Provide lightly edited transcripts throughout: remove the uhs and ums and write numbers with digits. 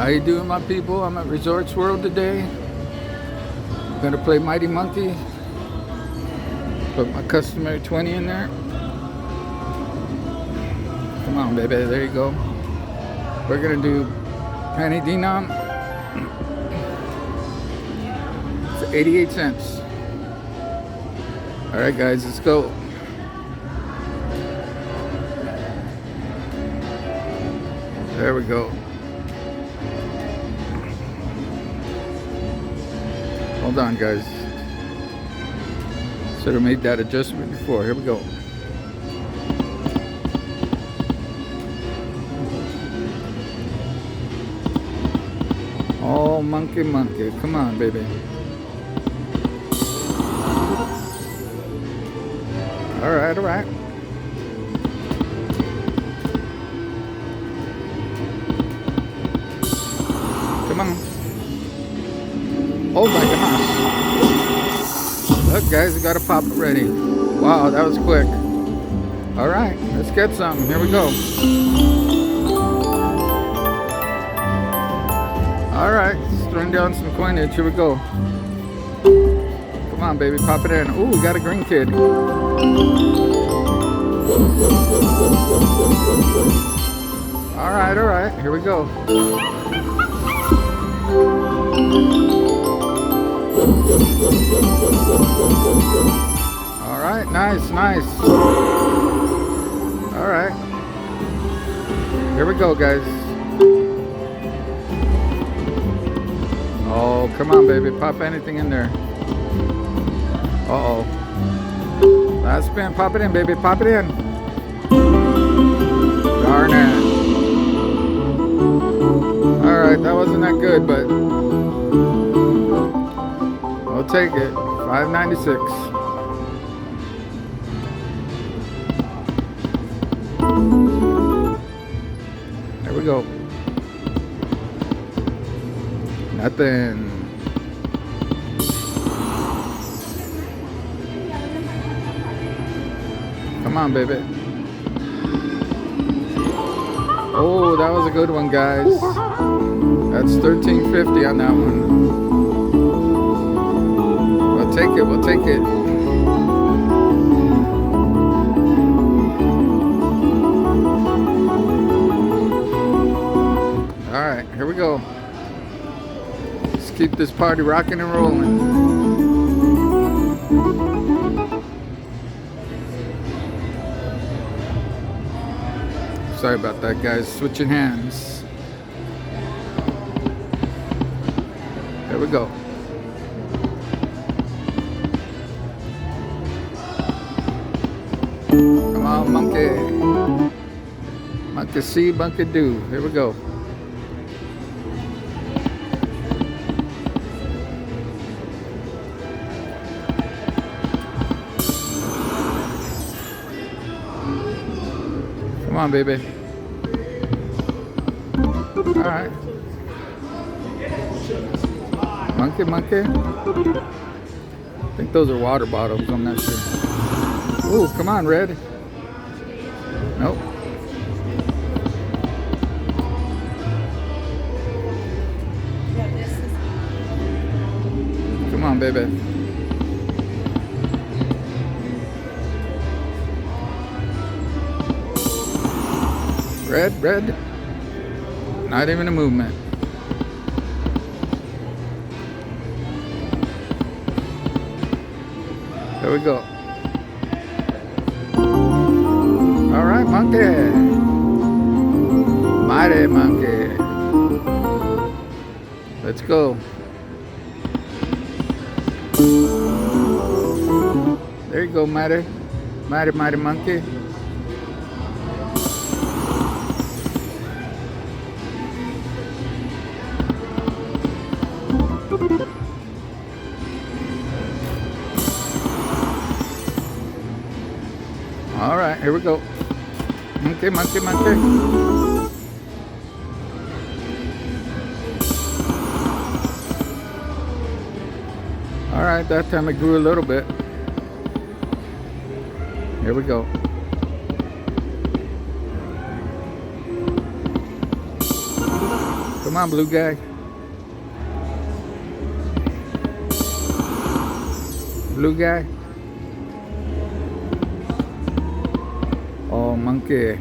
How you doing, my people? I'm at Resorts World today. I'm gonna play Mighty Monkey. Put my customary 20 in there. Come on, baby. There you go. We're gonna do Penny Denom. It's 88 cents. All right, guys, let's go. There we go. Hold on, guys. Should have made that adjustment before. Here we go. Oh, monkey, monkey. Come on, baby. All right, all right. Come on. Oh my gosh. Look, guys, we got a pop it ready. Wow, that was quick. All right, let's get something. Here we go. All right, let's throw down some coinage. Here we go. Come on, baby, pop it in. Ooh, we got a green kid. All right, here we go. All right, nice. All right, here we go, guys. Oh, come on, baby, pop anything in there. Uh-oh. Last spin, pop it in, baby, pop it in. Darn it. All right, that wasn't that good, but we'll take it. $5.96. There we go. Nothing. Come on, baby. Oh, that was a good one, guys. That's $13.50 on that one. We'll take it. All right, here we go. Let's keep this party rocking and rolling. Sorry about that, guys. Switching hands. There we go. Come on, monkey. Monkey see, monkey do. Here we go. Come on, baby. All right. Monkey. I think those are water bottles. I'm not sure. Ooh, come on, red. Nope. Come on, baby. Red. Not even a movement. There we go. All right, monkey. Mighty monkey. Let's go. There you go, mighty monkey. All right, here we go. Monkey. All right, that time it grew a little bit. Here we go. Come on, blue guy. Blue guy. Oh, monkey.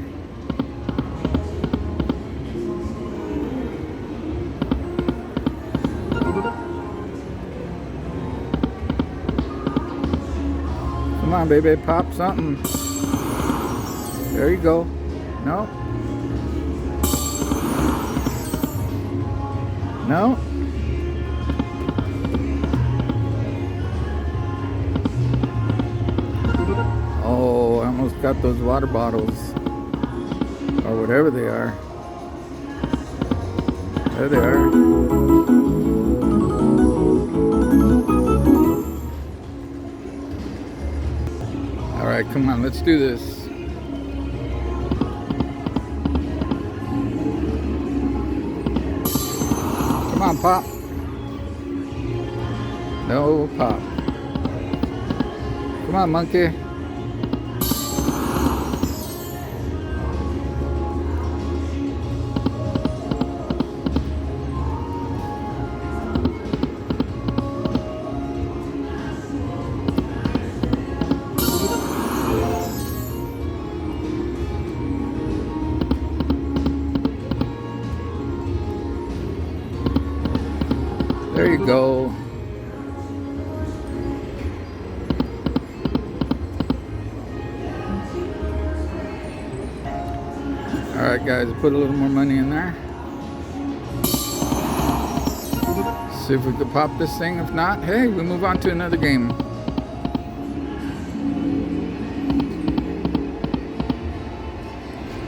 Come on, baby, pop something. There you go. No. No. Oh, I almost got those water bottles. Or whatever they are. There they are. Alright, come on, let's do this. Come on, pop. No pop. Come on, monkey. There you go. Alright guys, put a little more money in there. See if we could pop this thing. If not, hey, we move on to another game.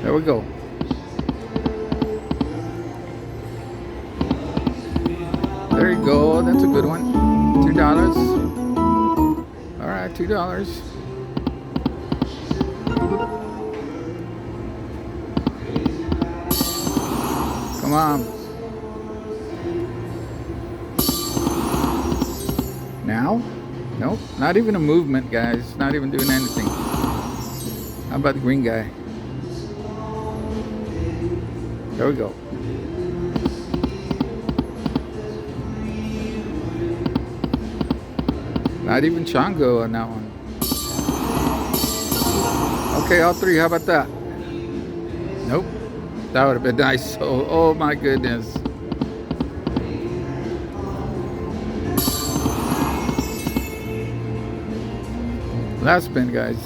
There we go. There you go, that's a good one. $2. Alright, $2. Come on. Now? Nope, not even a movement, guys. Not even doing anything. How about the green guy? There we go. Not even Chongo on that one. Okay, all three. How about that? Nope. That would have been nice. Oh my goodness. Last spin, guys.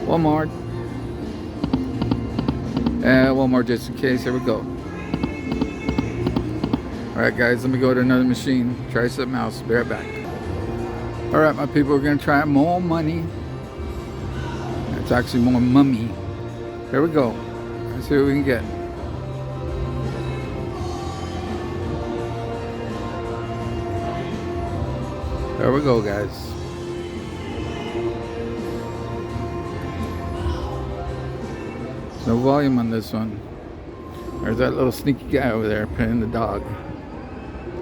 One more. And one more just in case. Here we go. Alright guys, let me go to another machine. Try something else. Be right back. Alright my people, we're going to try more money. It's actually more mummy. Here we go. Let's see what we can get. There we go, guys. No volume on this one. There's that little sneaky guy over there petting the dog.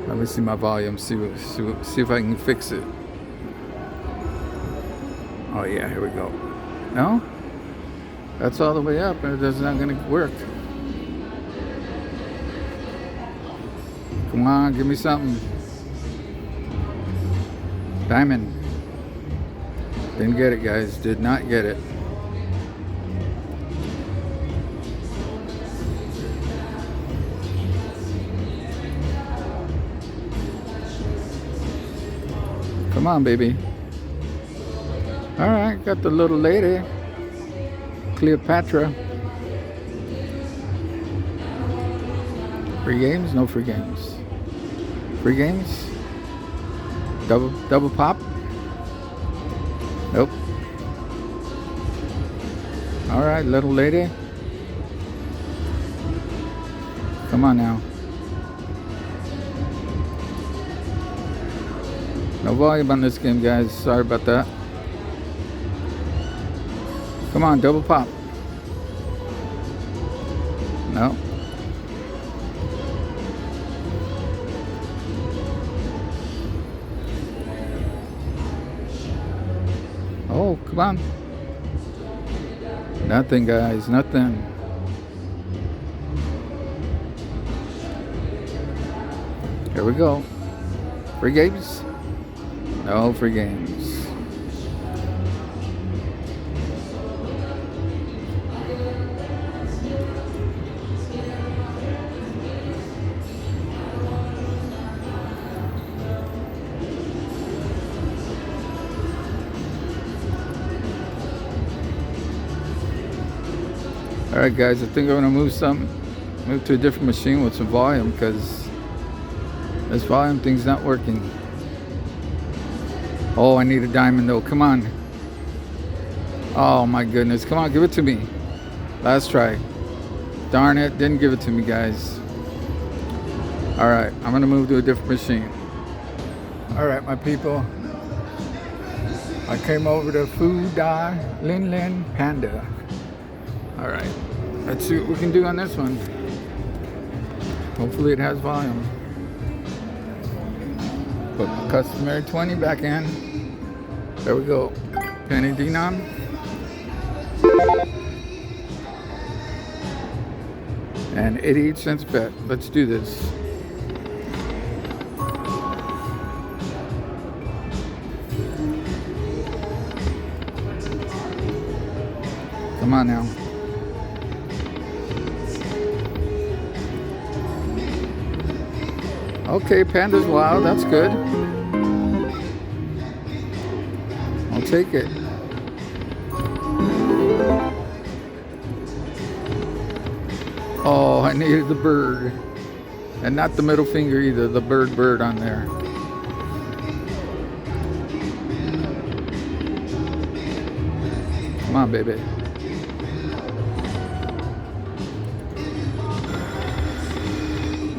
Let me see my volume, see if I can fix it. Oh yeah, here we go. No? That's all the way up and it's not gonna work. Come on, give me something. Diamond. Didn't get it, guys. Did not get it. Come on, baby. Alright, got the little lady. Cleopatra. Free games? No free games. Free games? Double pop? Nope. Alright, little lady. Come on now. No volume on this game, guys. Sorry about that. Come on, double pop. No. Oh, come on. Nothing, guys. Nothing. Here we go. Free games? No free games. Alright guys, I think I'm gonna move to a different machine with some volume, because this volume thing's not working. Oh, I need a diamond though, come on. Oh my goodness, come on, give it to me. Last try. Darn it, didn't give it to me, guys. Alright, I'm gonna move to a different machine. Alright, my people. I came over to Fu Da Lin Lin Panda. Alright, let's see what we can do on this one. Hopefully it has volume. Put my customary 20 back in. There we go. Penny denom. And 88 cents bet. Let's do this. Come on now. Okay, Panda's wild, that's good. I'll take it. Oh, I needed the bird. And not the middle finger either, the bird on there. Come on, baby.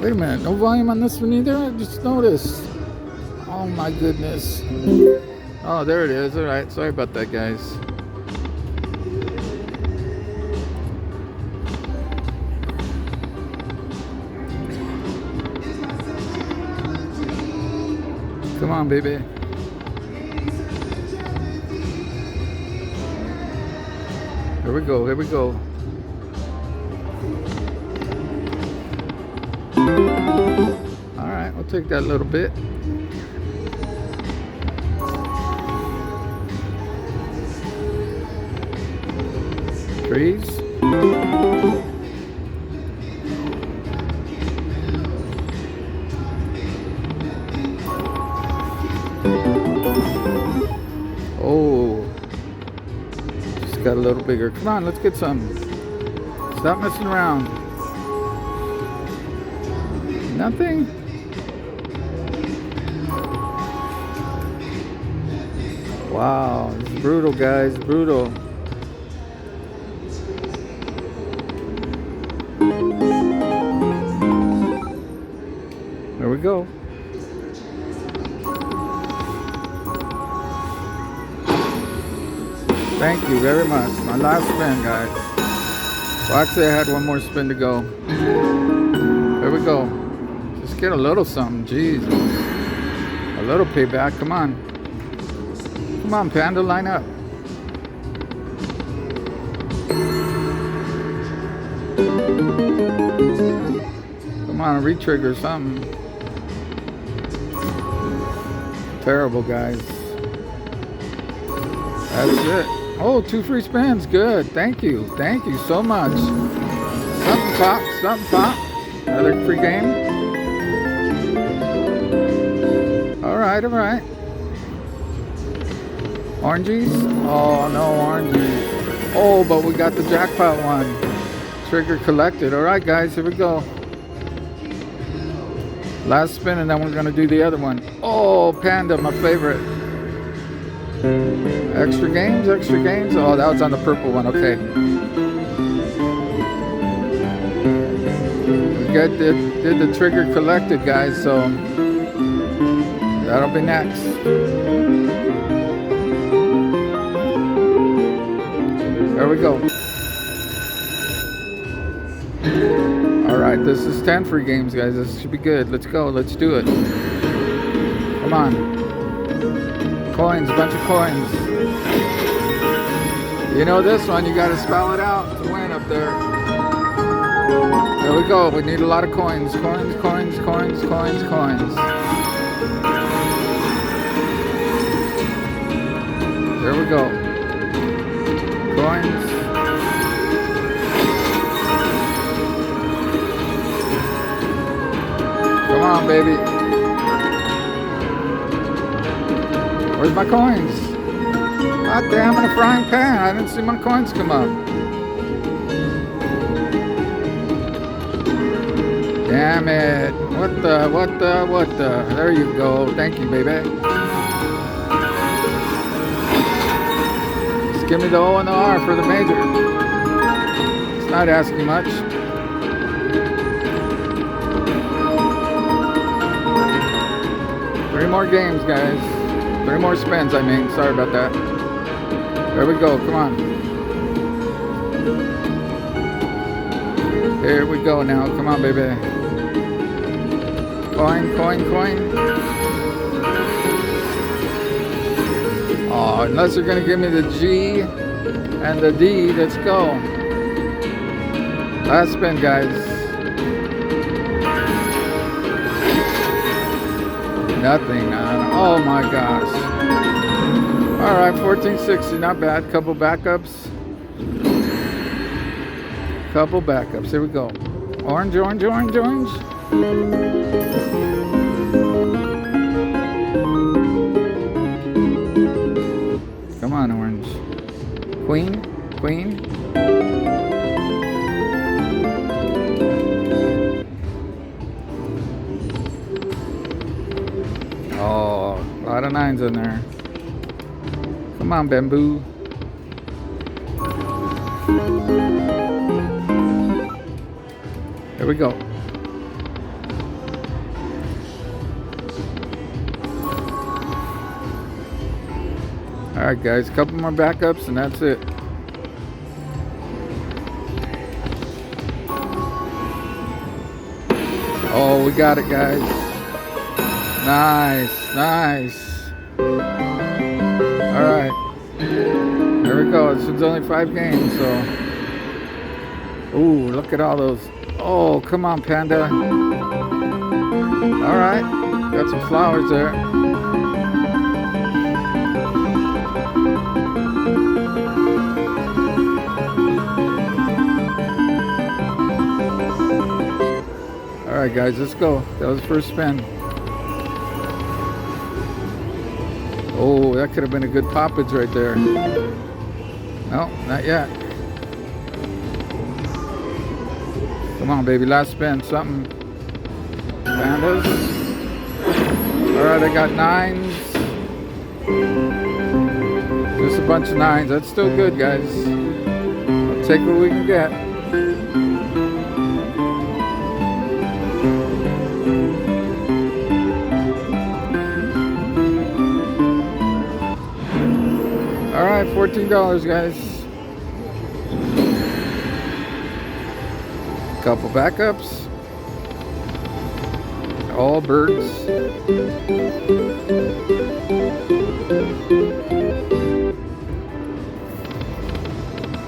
Wait a minute, no volume on this one either? I just noticed. Oh my goodness. Oh, there it is. Alright, sorry about that, guys. Come on, baby. Here we go, here we go. Alright, we'll take that little bit. Trees. Oh, just got a little bigger. Come on, let's get some. Stop messing around. Nothing? Wow, it's brutal, guys, brutal. There we go. Thank you very much. My last spin, guys. Well, actually, I had one more spin to go. There we go. Just get a little something. Jeez. A little payback. Come on. Come on, Panda, line up. Come on, re-trigger something. Terrible, guys. That's it. Oh, 2 free spins. Good. Thank you. Thank you so much. Something pop. Something pop. Another free game. Alright, alright. Oranges? Oh, no oranges. Oh, but we got the jackpot one. Trigger collected. Alright, guys, here we go. Last spin, and then we're going to do the other one. Oh, Panda, my favorite. Extra games, extra games. Oh, that was on the purple one. Okay. We did the trigger collected, guys, so that'll be next. There we go. Alright, this is 10 free games, guys. This should be good. Let's go. Let's do it. Come on. Coins, bunch of coins. You know this one, you gotta spell it out to win up there. There we go. We need a lot of coins. Coins, coins, coins, coins, coins. There we go. Coins. Come on, baby. Where's my coins? God damn, in a frying pan. I didn't see my coins come up. Damn it. What the? There you go. Thank you, baby. Just give me the O and the R for the major. It's not asking much. Three more games, guys. 3 more spins, I mean. Sorry about that. There we go. Come on. Here we go now. Come on, baby. Coin, coin, coin. Oh, unless you're going to give me the G and the D, let's go. Last spin, guys. Nothing. Oh my gosh. All right, 1460, not bad. Couple backups. Couple backups. Here we go. Orange, orange, orange, orange. Come on, orange. Queen, queen. Oh, a lot of 9s in there. Come on, bamboo. There we go. Alright guys, a couple more backups and that's it. Oh, we got it, guys. Nice, nice. Alright. There we go. This one's only 5 games, so. Ooh, look at all those. Oh, come on, Panda. Alright. Got some flowers there. Alright guys, let's go. That was the first spin. Oh, that could have been a good poppage right there. No, not yet. Come on, baby, last spin. Something. Pandas. Alright, I got 9s. Just a bunch of 9s. That's still good, guys. I'll take what we can get. Alright, $14, guys. Couple backups. All birds.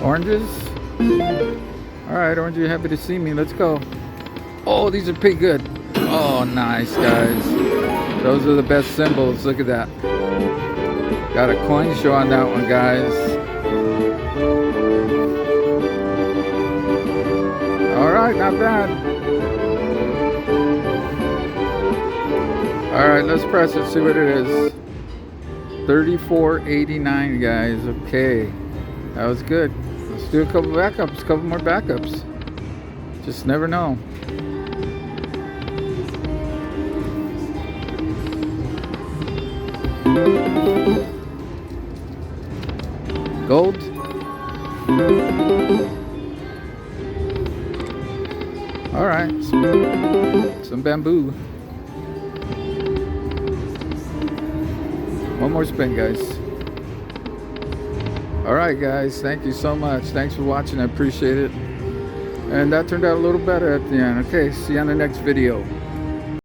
Oranges. Alright, orange, you happy to see me. Let's go. Oh, these are pretty good. Oh, nice, guys. Those are the best symbols. Look at that. Got a coin show on that one, guys. Alright, not bad. Alright, let's press it, see what it is. 34.89, guys. Okay. That was good. Let's do a couple backups, couple more backups. Just never know. Gold. All right, some bamboo. One more spin, guys. All right, guys, thank you so much. Thanks for watching. I appreciate it. And that turned out a little better at the end. Okay, see you on the next video.